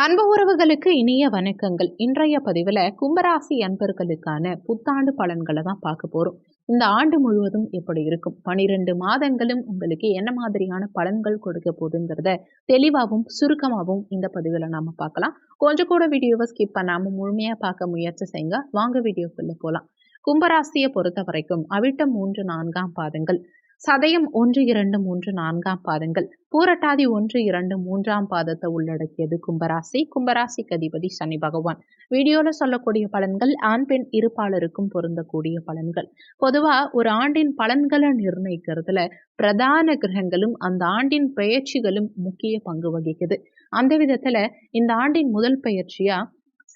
அன்பு உறவுகளுக்கு இனிய வணக்கங்கள். இன்றைய பதிவில் கும்பராசி அன்பர்களுக்கான புத்தாண்டு பலன்களை தான் பார்க்க போகிறோம். இந்த ஆண்டு முழுவதும் எப்படி இருக்கும், 12 மாதங்களும் உங்களுக்கு என்ன மாதிரியான பலன்கள் கொடுக்க போகுதுங்கிறத தெளிவாகவும் சுருக்கமாகவும் இந்த பதிவில் நாம் பார்க்கலாம். கொஞ்சம் கூட வீடியோவை ஸ்கிப் பண்ணாமல் முழுமையாக பார்க்க முயற்சி செய்யுங்க. வாங்க வீடியோக்குள்ளே போகலாம். கும்பராசியை பொறுத்த வரைக்கும் அவிட்டம் 3, 4ஆம் பாதங்கள், சதயம் 1, 2, 3, 4ஆம் பாதங்கள், பூரட்டாதி 1, 2, 3ஆம் பாதத்தை உள்ளடக்கியது கும்பராசி. கும்பராசிக்கு அதிபதி சனி பகவான். வீடியோவில் சொல்லக்கூடிய பலன்கள் ஆண் பெண் இருப்பாளருக்கும் பொருந்தக்கூடிய பலன்கள். பொதுவாக ஒரு ஆண்டின் பலன்களை நிர்ணயிக்கிறதுல பிரதான கிரகங்களும் அந்த ஆண்டின் பெயர்ச்சிகளும் முக்கிய பங்கு வகிக்குது. அந்த விதத்தில் இந்த ஆண்டின் முதல் பெயர்ச்சியா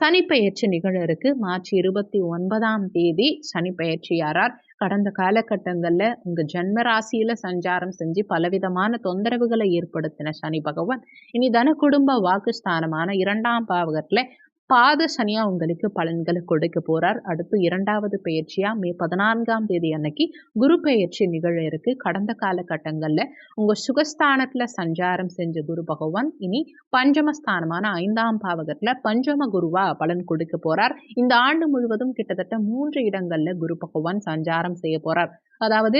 சனி பெயர்ச்சி நிகழ இருக்கு. மார்ச் 29ஆம் தேதி சனி பெயர்ச்சியாரார். கடந்த காலகட்டங்களில் உங்க ஜன்ம ராசியில சஞ்சாரம் செஞ்சு பலவிதமான தொந்தரவுகளை ஏற்படுத்தின சனி பகவான் இனி தன குடும்ப வாக்குஸ்தானமான 2ஆம் பாவகத்துல பாத சனியா உங்களுக்கு பலன்களை கொடுக்க போறார். அடுத்து 2வது பெயர்ச்சியா மே 14ஆம் தேதி அன்னைக்கு குரு பெயர்ச்சி நிகழ இருக்கு. கடந்த காலகட்டங்கள்ல உங்க சுகஸ்தானத்துல சஞ்சாரம் செஞ்ச குரு பகவான் இனி பஞ்சமஸ்தானமான 5ஆம் பாவகத்துல பஞ்சம குருவா பலன் கொடுக்க போறார். இந்த ஆண்டு முழுவதும் கிட்டத்தட்ட 3 இடங்கள்ல குரு பகவான் சஞ்சாரம் செய்ய போறார். அதாவது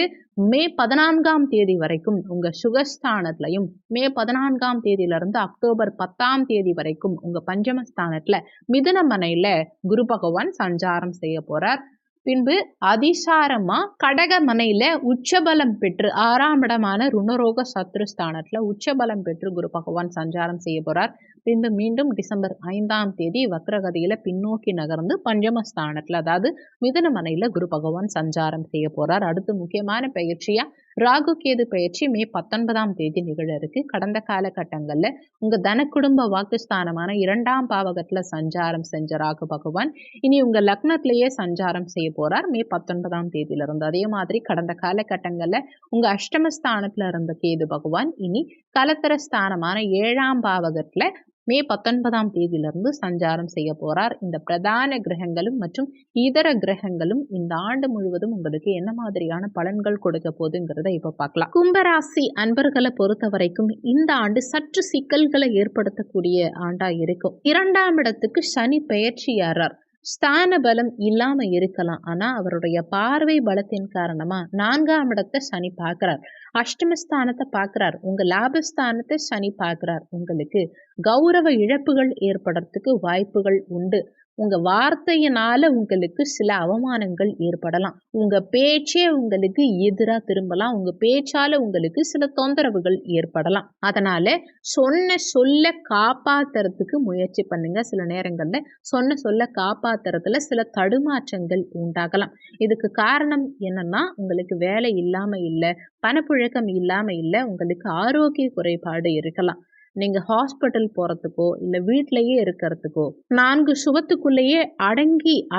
மே 14ஆம் தேதி வரைக்கும் உங்க சுகஸ்தானத்திலையும், மே 14ஆம் தேதியிலிருந்து அக்டோபர் 10ஆம் தேதி வரைக்கும் உங்க பஞ்சமஸ்தானத்துல மிதுன மனையில குரு பகவான் சஞ்சாரம் செய்ய போறார். பின்பு அதிசாரமா கடக மனையில உச்சபலம் பெற்று 6ஆம் இடமான ருணரோக சத்ருஸ்தானத்துல உச்சபலம் பெற்று குரு பகவான் சஞ்சாரம் செய்ய போறார். பின்பு மீண்டும் டிசம்பர் 5ஆம் தேதி வக்ரகதியில பின்னோக்கி நகர்ந்து பஞ்சமஸ்தானத்துல அதாவது மிதுன மனையில குரு பகவான் சஞ்சாரம் செய்ய போறார். அடுத்து முக்கியமான பயிற்சியா ராகு கேது பயிற்சி மே 19ஆம் தேதி நிகழ இருக்கு. கடந்த காலகட்டங்கள்ல உங்க தன குடும்ப வாக்குஸ்தானமான 2ஆம் பாவகத்துல சஞ்சாரம் செஞ்ச ராகு பகவான் இனி உங்க லக்னத்திலேயே சஞ்சாரம் செய்ய போறார் மே 19ஆம் தேதியிலிருந்து. அதே மாதிரி கடந்த காலகட்டங்கள்ல உங்க அஷ்டமஸ்தானத்துல இருந்த கேது பகவான் இனி கலத்தர ஸ்தானமான 7ஆம் பாவகத்துல மே 19ஆம் தேதியிலிருந்து சஞ்சாரம் செய்ய போறார். இந்த பிரதான கிரகங்களும் மற்றும் இதர கிரகங்களும் இந்த ஆண்டு முழுவதும் உங்களுக்கு என்ன மாதிரியான பலன்கள் கொடுக்க போகுதுங்கிறத இப்ப பார்க்கலாம். கும்பராசி அன்பர்களை பொறுத்த வரைக்கும் இந்த ஆண்டு சற்று சிக்கல்களை ஏற்படுத்தக்கூடிய ஆண்டா இருக்கும். 2ஆம் இடத்துக்கு சனி பெயர்ச்சியாரார். ஸ்தான பலம் இல்லாம இருக்கலாம், ஆனா அவருடைய பார்வை பலத்தின் காரணமா 4ஆம் இடத்தை சனி பார்க்கிறார், அஷ்டமஸ்தானத்தை பார்க்கிறார், உங்க லாபஸ்தானத்தை சனி பார்க்கிறார். உங்களுக்கு கௌரவ இழப்புகள் ஏற்படுறதுக்கு வாய்ப்புகள் உண்டு. உங்க வார்த்தையினால உங்களுக்கு சில அவமானங்கள் ஏற்படலாம். உங்க பேச்சே உங்களுக்கு எதிராக திரும்பலாம். உங்க பேச்சால உங்களுக்கு சில தொந்தரவுகள் ஏற்படலாம். அதனால சொன்ன சொல்ல காப்பாத்துறதுக்கு முயற்சி பண்ணுங்க. சில நேரங்கள்ல சொன்ன சொல்ல காப்பாத்துறதுல சில தடுமாற்றங்கள் உண்டாகலாம். இதுக்கு காரணம் என்னன்னா உங்களுக்கு வேலை இல்லாம இல்லை, பணப்புழக்கம் இல்லாம இல்லை, உங்களுக்கு ஆரோக்கிய குறைபாடு இருக்கலாம். நீங்க ஹாஸ்பிட்டல் போறதுக்கோ இல்ல வீட்டிலேயே இருக்கிறதுக்கோ 4 சுவத்துக்குள்ளேயே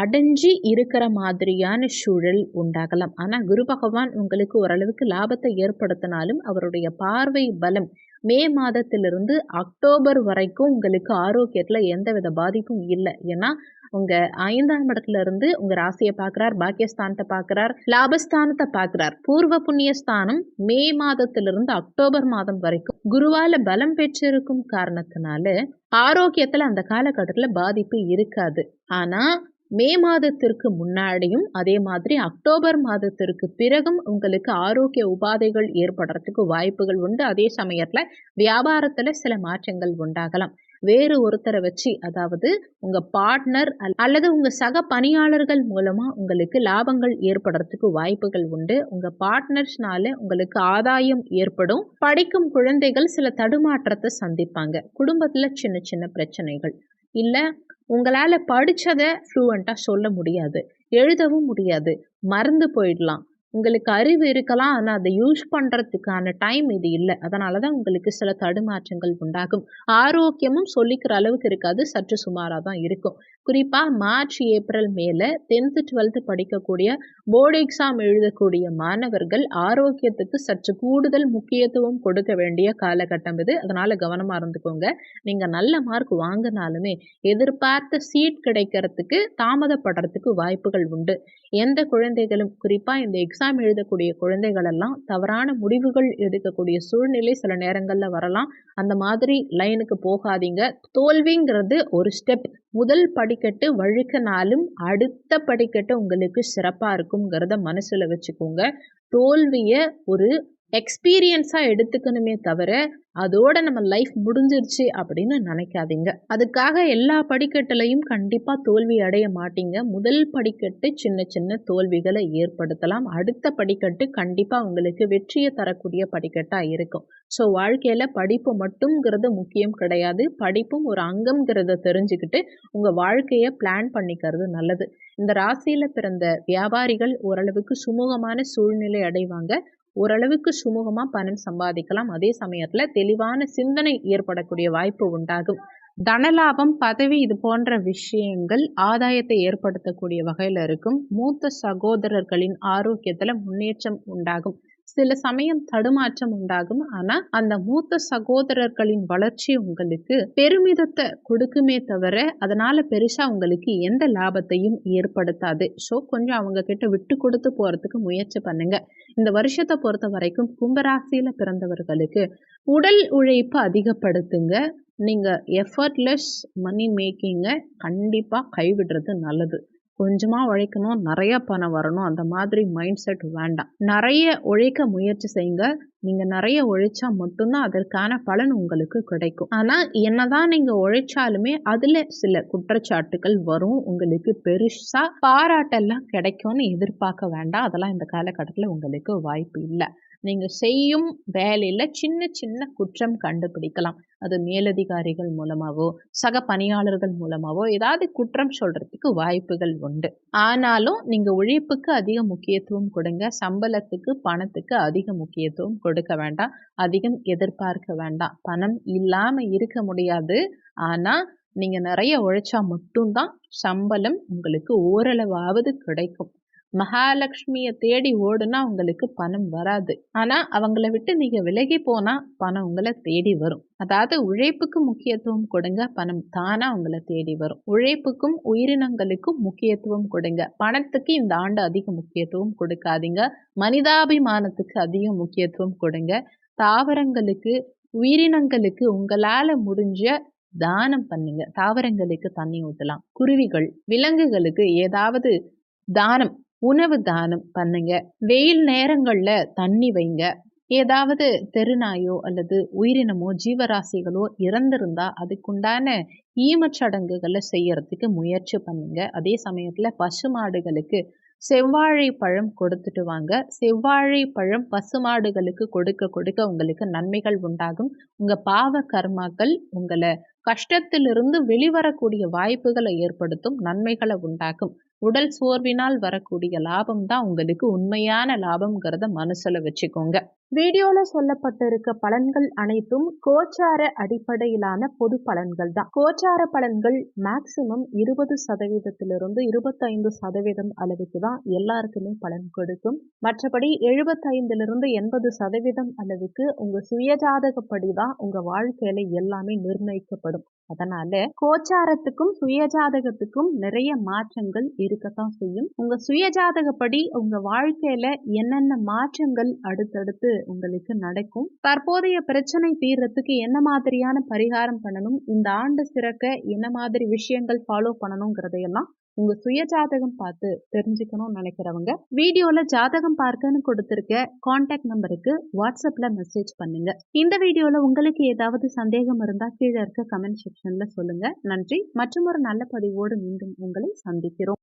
அடைஞ்சு இருக்கிற மாதிரியான சூழல் உண்டாகலாம். ஆனா குரு பகவான் உங்களுக்கு ஓரளவுக்கு லாபத்தை ஏற்படுத்தினாலும் அவருடைய பார்வை பலம் மே மாதத்திலிருந்து அக்டோபர் வரைக்கும் உங்களுக்கு ஆரோக்கியத்துல எந்தவித பாதிப்பும் இல்லை. ஏன்னா உங்க 5ஆம் இடத்துல இருந்து உங்க ராசியை பார்க்கிறார், பாக்கியஸ்தானத்தை பார்க்கிறார், லாபஸ்தானத்தை பார்க்கிறார். பூர்வ புண்ணியஸ்தானம் மே மாதத்திலிருந்து அக்டோபர் மாதம் வரைக்கும் குருவால பலம் பெற்றிருக்கும் காரணத்தினால ஆரோக்கியத்துல அந்த காலகட்டத்துல பாதிப்பு இருக்காது. ஆனா மே மாதத்திற்கு முன்னாடியும் அதே மாதிரி அக்டோபர் மாதத்திற்கு பிறகும் உங்களுக்கு ஆரோக்கிய உபாதைகள் ஏற்படுறதுக்கு வாய்ப்புகள் உண்டு. அதே சமயத்துல வியாபாரத்துல சில மாற்றங்கள் உண்டாகலாம். வேறு ஒருத்தரை வச்சு, அதாவது உங்க பார்ட்னர் அல்லது உங்க சக பணியாளர்கள் மூலமா உங்களுக்கு லாபங்கள் ஏற்படுறதுக்கு வாய்ப்புகள் உண்டு. உங்க பார்ட்னர்ஸ்னால உங்களுக்கு ஆதாயம் ஏற்படும். படிக்கும் குழந்தைகள் சில தடுமாற்றத்தை சந்திப்பாங்க. குடும்பத்துல சின்ன சின்ன பிரச்சனைகள் இல்ல, உங்களால படிச்சதை ஃப்ளூவெண்டா சொல்ல முடியாது, எழுதவும் முடியாது, மறந்து போயிடலாம். உங்களுக்கு அறிவு இருக்கலாம், ஆனால் அதை யூஸ் பண்ணுறதுக்கான டைம் இது இல்லை. அதனால தான் உங்களுக்கு சில தடுமாற்றங்கள் உண்டாகும். ஆரோக்கியமும் சொல்லிக்கிற அளவுக்கு இருக்காது, சற்று சுமாராக தான் இருக்கும். குறிப்பாக மார்ச் ஏப்ரல் மேல 10th 12th படிக்கக்கூடிய போர்டு எக்ஸாம் எழுதக்கூடிய மாணவர்கள் ஆரோக்கியத்துக்கு சற்று கூடுதல் முக்கியத்துவம் கொடுக்க வேண்டிய காலகட்டம் இது. அதனால கவனமாக இருந்துக்கோங்க. நீங்கள் நல்ல மார்க் வாங்கினாலுமே எதிர்பார்த்த சீட் கிடைக்கிறதுக்கு தாமதப்படுறதுக்கு வாய்ப்புகள் உண்டு. எந்த குழந்தைகளும் குறிப்பாக இந்த எக்ஸாம் எக்ஸாம் எழுதக்கூடிய குழந்தைகள் எல்லாம் தவறான முடிவுகள் எடுக்கக்கூடிய சூழ்நிலை சில நேரங்களில் வரலாம். அந்த மாதிரி லைனுக்கு போகாதீங்க. தோல்விங்கிறது ஒரு ஸ்டெப். முதல் படிக்கட்டு வழுக்கினாலும் அடுத்த படிக்கட்டு உங்களுக்கு சிறப்பாக இருக்குங்கிறத மனசில் வச்சுக்கோங்க. தோல்வியை ஒரு எக்ஸ்பீரியன்ஸாக எடுத்துக்கணுமே தவிர அதோட நம்ம லைஃப் முடிஞ்சிருச்சு அப்படின்னு நினைக்காதீங்க. அதுக்காக எல்லா படிக்கட்டுலையும் கண்டிப்பாக தோல்வி அடைய மாட்டீங்க. முதல் படிக்கட்டு சின்ன சின்ன தோல்விகளை ஏற்படுத்தலாம். அடுத்த படிக்கட்டு கண்டிப்பாக உங்களுக்கு வெற்றியை தரக்கூடிய படிக்கட்டாக இருக்கும். ஸோ வாழ்க்கையில் படிப்பு மட்டும்ங்கிறது முக்கியம் கிடையாது. படிப்பும் ஒரு அங்கம்ங்கிறத தெரிஞ்சுக்கிட்டு உங்கள் வாழ்க்கையை பிளான் பண்ணிக்கிறது நல்லது. இந்த ராசியில் பிறந்த வியாபாரிகள் ஓரளவுக்கு சுமூகமான சூழ்நிலை அடைவாங்க. ஓரளவுக்கு சுமூகமாக பணம் சம்பாதிக்கலாம். அதே சமயத்தில் தெளிவான சிந்தனை ஏற்படக்கூடிய வாய்ப்பு உண்டாகும். தனலாபம், பதவி இது போன்ற விஷயங்கள் ஆதாயத்தை ஏற்படுத்தக்கூடிய வகையில் இருக்கும். மூத்த சகோதரர்களின் ஆரோக்கியத்தில் முன்னேற்றம் உண்டாகும். சில சமயம் தடுமாற்றம் உண்டாகும். ஆனால் அந்த மூத்த சகோதரர்களின் வளர்ச்சி உங்களுக்கு பெருமிதத்தை கொடுக்குமே தவிர அதனால பெருசா உங்களுக்கு எந்த லாபத்தையும் ஏற்படுத்தாது. ஸோ கொஞ்சம் அவங்க கிட்ட விட்டு கொடுத்து போறதுக்கு முயற்சி பண்ணுங்க. இந்த வருஷத்தை பொறுத்த வரைக்கும் கும்பராசியில பிறந்தவர்களுக்கு உடல் உழைப்பு அதிகப்படுத்துங்க. நீங்க எஃபர்ட்லெஸ் மணி மேக்கிங்கை கண்டிப்பா கைவிடுறது நல்லது. கொஞ்சமாக உழைக்கணும், நிறைய பணம் வரணும், அந்த மாதிரி மைண்ட் செட் வேண்டாம். நிறைய உழைக்க முயற்சி செய்யுங்க. நீங்கள் நிறைய உழைச்சா மட்டும்தான் அதற்கான பலன் உங்களுக்கு கிடைக்கும். ஆனால் என்னதான் நீங்கள் உழைச்சாலுமே அதில் சில குற்றச்சாட்டுகள் வரும். உங்களுக்கு பெருசாக பாராட்டெல்லாம் கிடைக்கும்னு எதிர்பார்க்க வேண்டாம். அதெல்லாம் இந்த காலகட்டத்தில் உங்களுக்கு வாய்ப்பு இல்லை. நீங்கள் செய்யும் வேலையில் சின்ன சின்ன குற்றம் கண்டுபிடிக்கலாம். அது மேலதிகாரிகள் மூலமாகவோ சக பணியாளர்கள் மூலமாகவோ ஏதாவது குற்றம் சொல்கிறதுக்கு வாய்ப்புகள் உண்டு. ஆனாலும் நீங்கள் உழைப்புக்கு அதிக முக்கியத்துவம் கொடுங்க. சம்பளத்துக்கு பணத்துக்கு அதிக முக்கியத்துவம் கொடுக்க வேண்டாம். அதிகம் எதிர்பார்க்க வேண்டாம். பணம் இல்லாமல் இருக்க முடியாது. ஆனால் நீங்கள் நிறைய உழைச்சா மட்டும்தான் சம்பளம் உங்களுக்கு ஓரளவாவது கிடைக்கும். மகாலட்சுமியை தேடி ஓடுனா உங்களுக்கு பணம் வராது. ஆனால் அவங்கள விட்டு நீங்கள் விலகி போனால் பணம் உங்களை தேடி வரும். அதாவது உழைப்புக்கு முக்கியத்துவம் கொடுங்க, பணம் தானாக உங்களை தேடி வரும். உழைப்புக்கும் உயிரினங்களுக்கும் முக்கியத்துவம் கொடுங்க. பணத்துக்கு இந்த ஆண்டு அதிக முக்கியத்துவம் கொடுக்காதீங்க. மனிதாபிமானத்துக்கு அதிக முக்கியத்துவம் கொடுங்க. தாவரங்களுக்கு உயிரினங்களுக்கு உங்களால் முடிஞ்ச தானம் பண்ணுங்க. தாவரங்களுக்கு தண்ணி ஊற்றலாம். குருவிகள் விலங்குகளுக்கு ஏதாவது தானம், உணவு தானம் பண்ணுங்க. வெயில் நேரங்களில் தண்ணி வைங்க. ஏதாவது தெருநாயோ அல்லது உயிரினமோ ஜீவராசிகளோ இறந்திருந்தா அதுக்குண்டான ஈமச்சடங்குகளை செய்யறதுக்கு முயற்சி பண்ணுங்க. அதே சமயத்தில் பசுமாடுகளுக்கு செவ்வாழை பழம் கொடுத்துட்டு வாங்க. செவ்வாழை பழம் பசுமாடுகளுக்கு கொடுக்க கொடுக்க உங்களுக்கு நன்மைகள் உண்டாகும். உங்கள் பாவ கர்மாக்கள் உங்களை கஷ்டத்திலிருந்து வெளிவரக்கூடிய வாய்ப்புகளை ஏற்படுத்தும், நன்மைகளை உண்டாக்கும். உடல் சோர்வினால் வரக்கூடிய லாபம் தான் உங்களுக்கு உண்மையான லாபம்ங்கிறத மனசுல வச்சுக்கோங்க. வீடியோவில் சொல்லப்பட்டிருக்க பலன்கள் அனைத்தும் கோச்சார அடிப்படையிலான பொது பலன்கள் தான். கோச்சார பலன்கள் மேக்சிமம் 20% 25% அளவுக்கு தான் எல்லாருக்குமே பலன் கொடுக்கும். மற்றபடி 75 80% அளவுக்கு உங்க சுயஜாதகப்படி தான் உங்க வாழ்க்கையில எல்லாமே நிர்ணயிக்கப்படும். அதனால கோச்சாரத்துக்கும் சுயஜாதகத்துக்கும் நிறைய மாற்றங்கள் இருக்கத்தான் செய்யும். உங்க சுயஜாதகப்படி உங்க வாழ்க்கையில என்னென்ன மாற்றங்கள் அடுத்தடுத்து உங்களுக்கு நடக்கும், தற்போதைய பிரச்சனை தீர்றதுக்கு என்ன மாதிரியான பரிகாரம் பண்ணணும், இந்த ஆண்டு சிறக்க என்ன மாதிரி விஷயங்கள் ஃபாலோ பண்ணணுங்கிறதையெல்லாம் உங்க சுய ஜாதகம் பார்த்து தெரிஞ்சுக்கணும்னு நினைக்கிறவங்க வீடியோல ஜாதகம் பார்க்கன்னு கொடுத்திருக்க கான்டாக்ட் நம்பருக்கு வாட்ஸ்அப்ல மெசேஜ் பண்ணுங்க. இந்த வீடியோல உங்களுக்கு ஏதாவது சந்தேகம் இருந்தா கீழே இருக்க கமெண்ட் செக்ஷன்ல சொல்லுங்க. நன்றி. மற்றும் ஒரு நல்ல பதிவோடு மீண்டும் உங்களை சந்திக்கிறோம்.